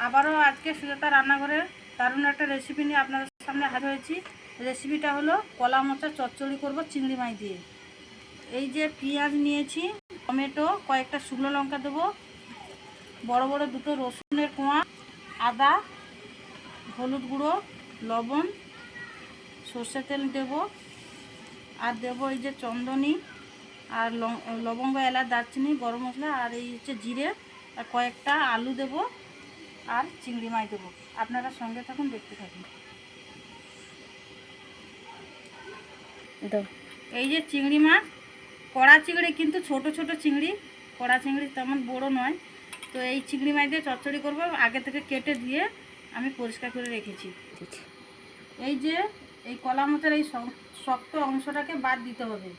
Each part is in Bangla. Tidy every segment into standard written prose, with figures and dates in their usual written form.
আবারও আজকে সুজাতা রান্নাঘরে দারুণ একটা রেসিপি নিয়ে আপনাদের সামনে হাজির হয়েছি। রেসিপিটা হলো কলা মোচার চচ্চড়ি করব চিংড়ি মাছ দিয়ে। এই যে পেঁয়াজ নিয়েছি, টমেটো, কয়েকটা শুকনো লঙ্কা দেবো, বড় বড় দুটো রসুনের কোয়া, আদা, হলুদ গুঁড়ো, লবণ, সর্ষের তেল দেব, আর দেবো এই যে চন্দনী আর লবঙ্গ, এলাচ, দারচিনি, গরম মশলা, আর এই হচ্ছে জিরে, আর কয়েকটা আলু দেবো, আর চিংড়ি মাছ দেবো। আপনারা সঙ্গে থাকুন, দেখতে থাকুন। এই যে চিংড়ি মাছ, কড়া চিংড়ি, কিন্তু ছোট ছোট চিংড়ি, কড়া চিংড়ি তেমন বড় নয়। তো এই চিংড়ি মাছ দিয়ে চচ্চড়ি করবো। আগে থেকে কেটে দিয়ে আমি পরিষ্কার করে রেখেছি। এই যে এই কলা মোচার এই শক্ত অংশটাকে বাদ দিতে হবে,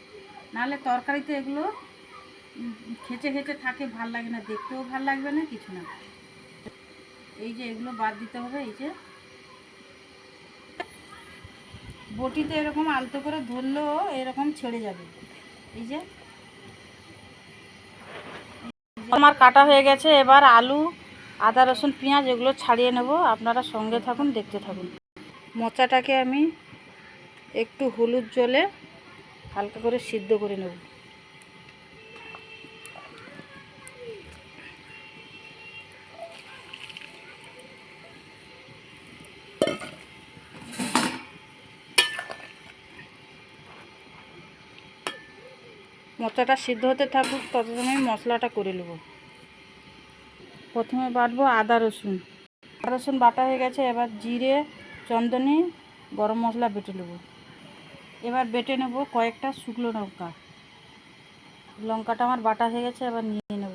নাহলে তরকারিতে এগুলো খেচে খেচে থাকে, ভাল লাগে না, দেখতেও ভাল লাগবে না, কিছু না। এই যে এগুলো বাদ দিতে হবে। এই যে বটিতে এরকম আলতো করে ধরলেও এরকম ছেড়ে যাবে। এই যে আমার কাটা হয়ে গেছে। এবার আলু, আদা, রসুন, পেঁয়াজ এগুলো ছাড়িয়ে নেব। আপনারা সঙ্গে থাকুন, দেখতে থাকুন। মোচাটাকে আমি একটু হলুদ জলে হালকা করে সিদ্ধ করে নেব। মোচাটা সিদ্ধ হতে থাকুক, তত সময় মশলাটা করে নেব। প্রথমে বাটবো আদা রসুন। আদা রসুন বাটা হয়ে গেছে। এবার জিরে, চন্দনী, গরম মশলা বেটে নেব। এবার বেটে নেব কয়েকটা শুকনো লঙ্কা। লঙ্কাটা আমার বাটা হয়ে গেছে, এবার নিয়ে নেব।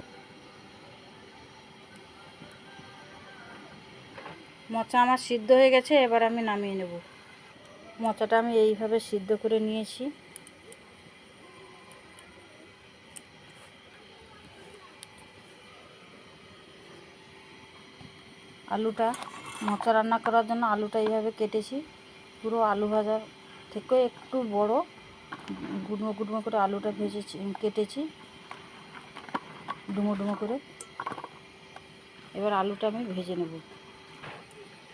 মোচা আমার সিদ্ধ হয়ে গেছে, এবার আমি নামিয়ে নেব। মোচাটা আমি এইভাবে সিদ্ধ করে নিয়েছি। আলুটা, মোচা রান্না করার জন্য আলুটা এইভাবে কেটেছি। পুরো আলু ভাজার থেকে একটু বড় গুঁড়ো গুঁড়ো করে আলুটা ভেজেছি, কেটেছি ডুমো ডুমো করে। এবার আলুটা আমি ভেজে নেব।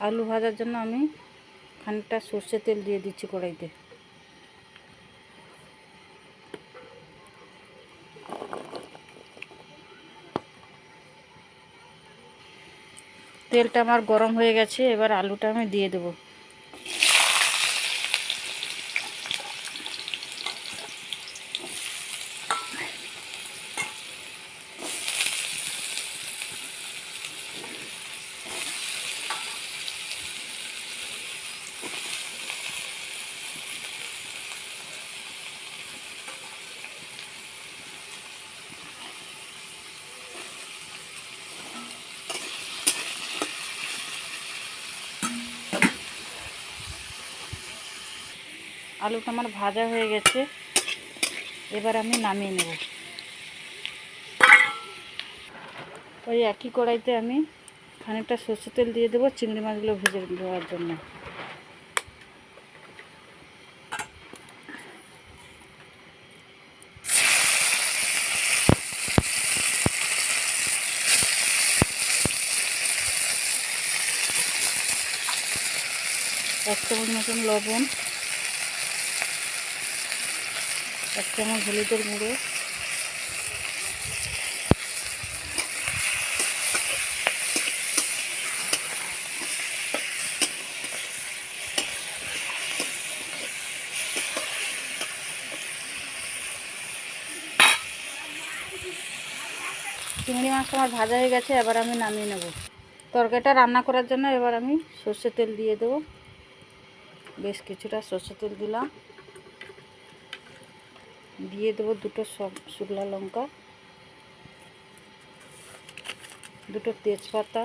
আলু ভাজার জন্য আমি খানিকটা সর্ষের তেল দিয়ে দিচ্ছি কড়াইতে। তেলটা আমার গরম হয়ে গেছে, এবার আলুটা আমি দিয়ে দেব। আলুটা আমার ভাজা হয়ে গেছে, এবার আমি নামিয়ে নেব। ওই একই কড়াইতে আমি খানিকটা সর্ষের তেল দিয়ে দেবো চিংড়ি মাছগুলো ভেজে দেওয়ার জন্য। এক চামচ মতন লবণ, এক চামচ হলুদের গুঁড়ো, চিংড়ি মাছটা আমার ভাজা হয়ে গেছে, এবার আমি নামিয়ে নেব। তরকারিটা রান্না করার জন্য এবার আমি সর্ষের তেল দিয়ে দেবো। বেশ কিছুটা সর্ষের তেল দিলাম। দিয়ে দেবো দুটো শুকনো লঙ্কা, দুটো তেজপাতা,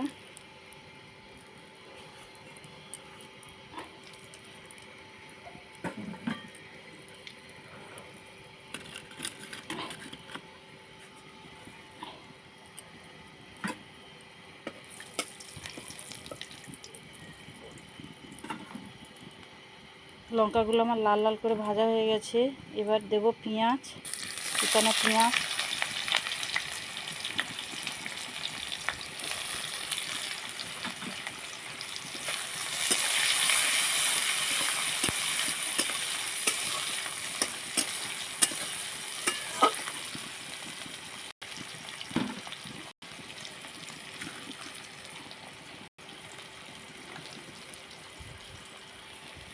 লঙ্কাগুলো আমার লাল লাল করে ভাজা হয়ে গেছে। এবার দেব পেঁয়াজ, কুচানো পেঁয়াজ,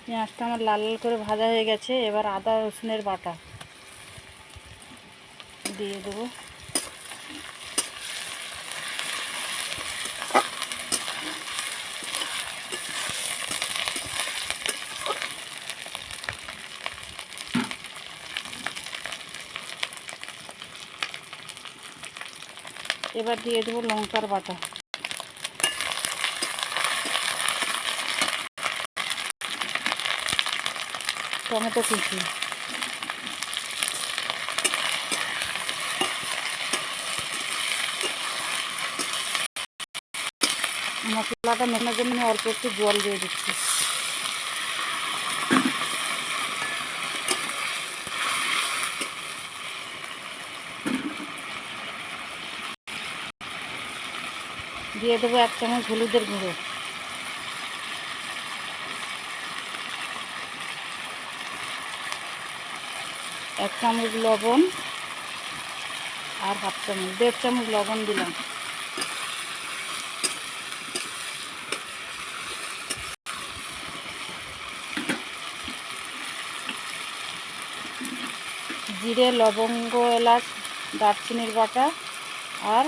পেঁয়াজটা আমার লাল লাল করে ভাজা হয়ে গেছে। এবার আদা রসুনের বাটা দিয়ে দেবো। এবার দিয়ে দেবো লঙ্কার বাটা, টমেটো কুচি, মশলাটা মেশানোর জন্য আমি অল্প একটু জল দিয়ে দিচ্ছি। দিয়ে দেবো 1 চামচ হলুদের গুঁড়ো, 1 চামচ লবণ, আর 1/2 চামচ 1.5 চামচ লবণ দিলাম। জিরে, লবঙ্গ, এলাচ, দারচিনির বাটা আর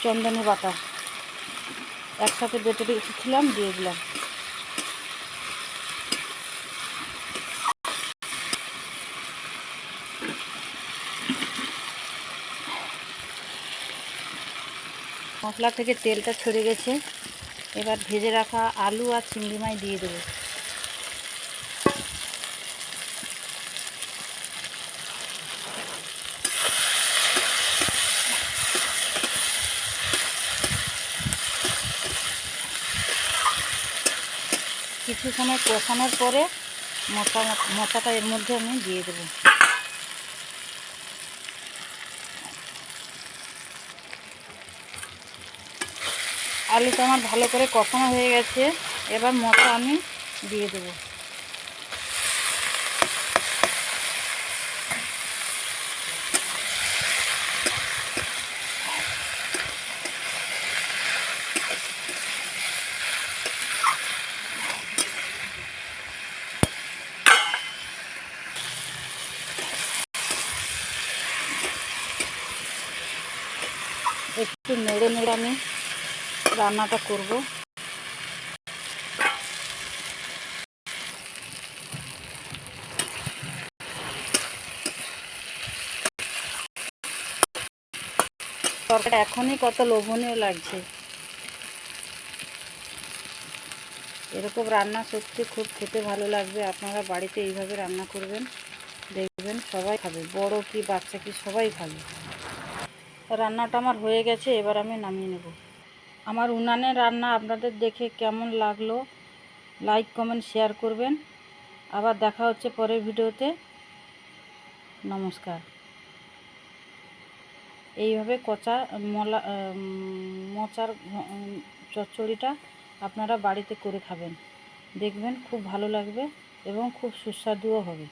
চন্দনের বাটা একসাথে বেটে রেখেছিলাম, দিয়ে দিলাম। মশলা থেকে তেলটা ছড়ে গেছে। এবার ভেজে রাখা আলু আর চিংড়ি মাছ দিয়ে দেবো। কিছু সময় কষানোর পরে মশাটা এর মধ্যে আমি দিয়ে দেবো। আলুটা আমার ভালো করে কষানো হয়ে গেছে। এবার মশলা আমি দিয়ে দেবো। একটু নেড়ে নেড়ে আমি রান্নাটা করব। তরকারিটা এখনই কত লোভনীয় লাগছে। এরকম রান্না সত্যি খুব খেতে ভালো লাগবে। আপনারা বাড়িতে এইভাবে রান্না করবেন, দেখবেন সবাই খাবে, বড় কি বাচ্চা কি সবাই খাবে। রান্নাটা আমার হয়ে গেছে, এবার আমি নামিয়ে নেব। আমার উনানের রান্না আপনাদের দেখে কেমন লাগলো লাইক কমেন্ট শেয়ার করবেন। আবার দেখা হচ্ছে পরের ভিডিওতে। নমস্কার। এইভাবে মোচার চচ্চড়িটা আপনারা বাড়িতে করে খাবেন, দেখবেন খুব ভালো লাগবে এবং খুব সুস্বাদুও হবে।